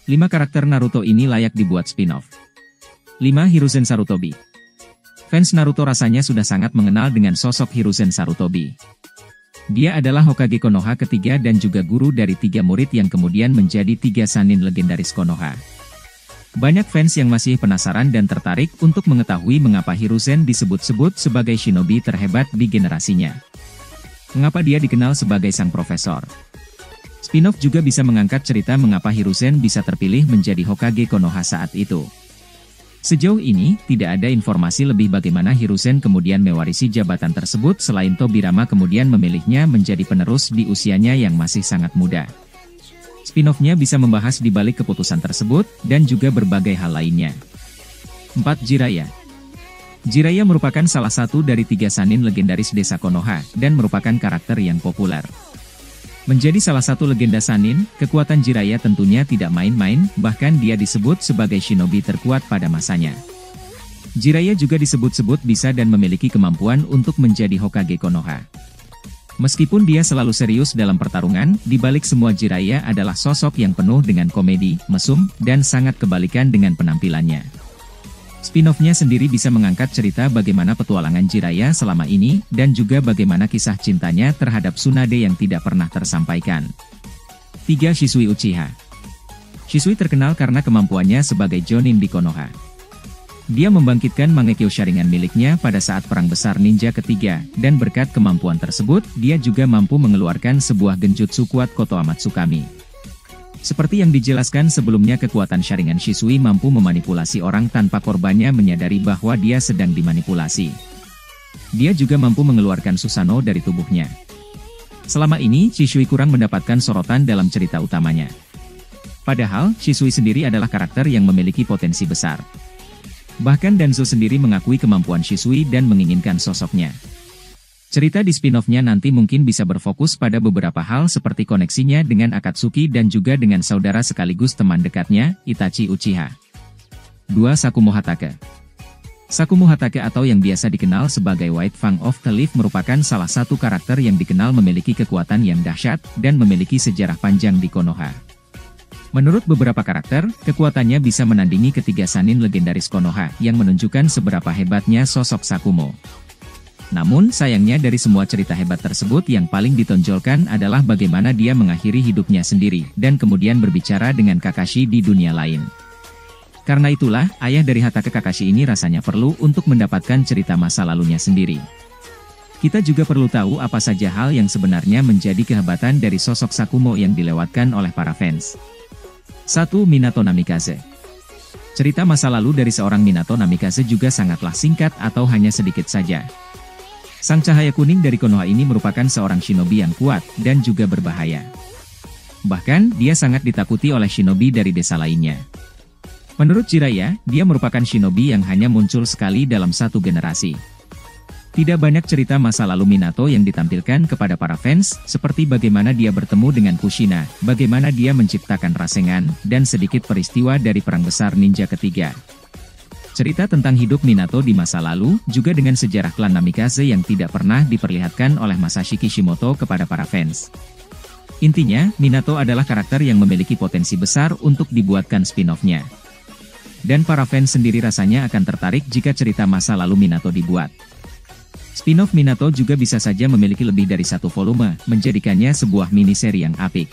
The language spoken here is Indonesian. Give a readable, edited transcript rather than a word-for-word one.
5 karakter Naruto ini layak dibuat spin-off. 5. Hiruzen Sarutobi. Fans Naruto rasanya sudah sangat mengenal dengan sosok Hiruzen Sarutobi. Dia adalah Hokage Konoha ketiga dan juga guru dari 3 murid yang kemudian menjadi 3 Sannin legendaris Konoha. Banyak fans yang masih penasaran dan tertarik untuk mengetahui mengapa Hiruzen disebut-sebut sebagai shinobi terhebat di generasinya. Mengapa dia dikenal sebagai sang profesor? Spin-off juga bisa mengangkat cerita mengapa Hiruzen bisa terpilih menjadi Hokage Konoha saat itu. Sejauh ini, tidak ada informasi lebih bagaimana Hiruzen kemudian mewarisi jabatan tersebut selain Tobirama kemudian memilihnya menjadi penerus di usianya yang masih sangat muda. Spin-off-nya bisa membahas di balik keputusan tersebut, dan juga berbagai hal lainnya. 4. Jiraiya. Jiraiya merupakan salah satu dari 3 Sannin legendaris desa Konoha, dan merupakan karakter yang populer. Menjadi salah satu legenda Sannin, kekuatan Jiraiya tentunya tidak main-main, bahkan dia disebut sebagai shinobi terkuat pada masanya. Jiraiya juga disebut-sebut bisa dan memiliki kemampuan untuk menjadi Hokage Konoha. Meskipun dia selalu serius dalam pertarungan, di balik semua Jiraiya adalah sosok yang penuh dengan komedi, mesum, dan sangat kebalikan dengan penampilannya. Spin-off-nya sendiri bisa mengangkat cerita bagaimana petualangan Jiraiya selama ini, dan juga bagaimana kisah cintanya terhadap Tsunade yang tidak pernah tersampaikan. 3. Shisui Uchiha. Shisui terkenal karena kemampuannya sebagai Jonin di Konoha. Dia membangkitkan Mangekyo Sharingan miliknya pada saat Perang Besar Ninja ketiga, dan berkat kemampuan tersebut, dia juga mampu mengeluarkan sebuah genjutsu kuat Koto Amatsukami. Seperti yang dijelaskan sebelumnya, kekuatan Sharingan Shisui mampu memanipulasi orang tanpa korbannya menyadari bahwa dia sedang dimanipulasi. Dia juga mampu mengeluarkan Susanoo dari tubuhnya. Selama ini, Shisui kurang mendapatkan sorotan dalam cerita utamanya. Padahal, Shisui sendiri adalah karakter yang memiliki potensi besar. Bahkan Danzo sendiri mengakui kemampuan Shisui dan menginginkan sosoknya. Cerita di spin-off-nya nanti mungkin bisa berfokus pada beberapa hal seperti koneksinya dengan Akatsuki dan juga dengan saudara sekaligus teman dekatnya, Itachi Uchiha. 2. Sakumo Hatake. Sakumo Hatake atau yang biasa dikenal sebagai White Fang of the Leaf merupakan salah satu karakter yang dikenal memiliki kekuatan yang dahsyat dan memiliki sejarah panjang di Konoha. Menurut beberapa karakter, kekuatannya bisa menandingi ketiga Sannin legendaris Konoha yang menunjukkan seberapa hebatnya sosok Sakumo. Namun, sayangnya dari semua cerita hebat tersebut yang paling ditonjolkan adalah bagaimana dia mengakhiri hidupnya sendiri, dan kemudian berbicara dengan Kakashi di dunia lain. Karena itulah, ayah dari Hatake Kakashi ini rasanya perlu untuk mendapatkan cerita masa lalunya sendiri. Kita juga perlu tahu apa saja hal yang sebenarnya menjadi kehebatan dari sosok Sakumo yang dilewatkan oleh para fans. 1. Minato Namikaze. Cerita masa lalu dari seorang Minato Namikaze juga sangatlah singkat atau hanya sedikit saja. Sang cahaya kuning dari Konoha ini merupakan seorang shinobi yang kuat, dan juga berbahaya. Bahkan, dia sangat ditakuti oleh shinobi dari desa lainnya. Menurut Jiraiya, dia merupakan shinobi yang hanya muncul sekali dalam satu generasi. Tidak banyak cerita masa lalu Minato yang ditampilkan kepada para fans, seperti bagaimana dia bertemu dengan Kushina, bagaimana dia menciptakan Rasengan, dan sedikit peristiwa dari Perang Besar Ninja ketiga. Cerita tentang hidup Minato di masa lalu, juga dengan sejarah klan Namikaze yang tidak pernah diperlihatkan oleh Masashi Kishimoto kepada para fans. Intinya, Minato adalah karakter yang memiliki potensi besar untuk dibuatkan spin-off-nya. Dan para fans sendiri rasanya akan tertarik jika cerita masa lalu Minato dibuat. Spin-off Minato juga bisa saja memiliki lebih dari satu volume, menjadikannya sebuah mini seri yang apik.